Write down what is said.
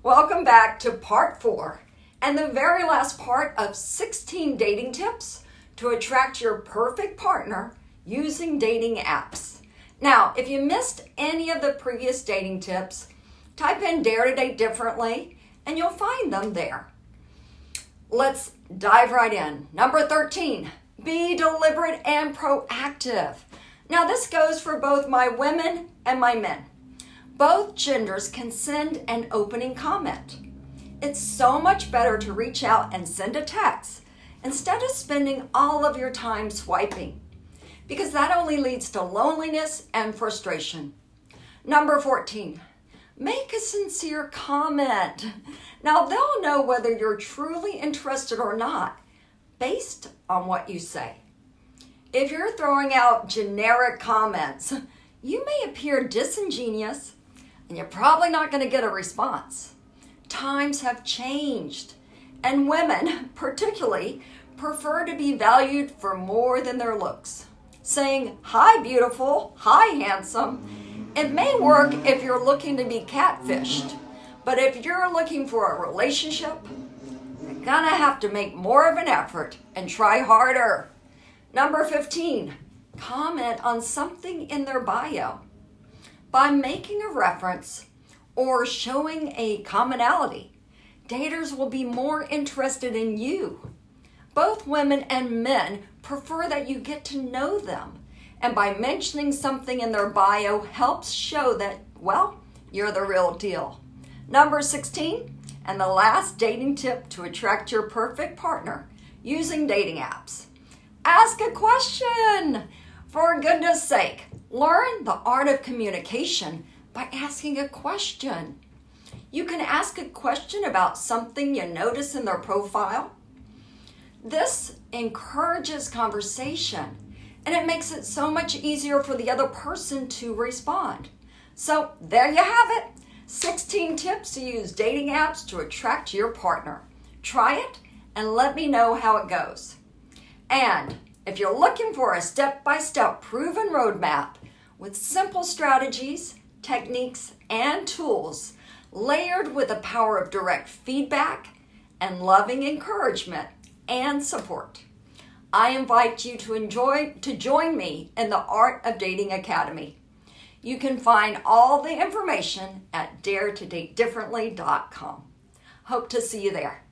Welcome back to part 4 and the very last part of 16 dating tips to attract your perfect partner using dating apps. Now, if you missed any of the previous dating tips, type in Dare to Date Differently and you'll find them there. Let's dive right in. Number 13, be deliberate and proactive. Now, this goes for both my women and my men. Both genders can send an opening comment. It's so much better to reach out and send a text instead of spending all of your time swiping, because that only leads to loneliness and frustration. Number 14, make a sincere comment. Now, they'll know whether you're truly interested or not based on what you say. If you're throwing out generic comments, you may appear disingenuous and you're probably not going to get a response. Times have changed, and women particularly prefer to be valued for more than their looks. Saying, "Hi, beautiful," "Hi, handsome," it may work if you're looking to be catfished, but if you're looking for a relationship, you're gonna have to make more of an effort and try harder. Number 15, comment on something in their bio. By making a reference or showing a commonality, daters will be more interested in you. Both women and men prefer that you get to know them, and by mentioning something in their bio helps show that, well, you're the real deal. Number 16, and the last dating tip to attract your perfect partner using dating apps. Ask a question. For goodness sake, learn the art of communication by asking a question. You can ask a question about something you notice in their profile. This encourages conversation, and it makes it so much easier for the other person to respond. So there you have it, 16 tips to use dating apps to attract your partner. Try it and let me know how it goes. And if you're looking for a step-by-step proven roadmap with simple strategies, techniques, and tools layered with the power of direct feedback and loving encouragement and support, I invite you to join me in the Art of Dating Academy. You can find all the information at daretodatedifferently.com. Hope to see you there.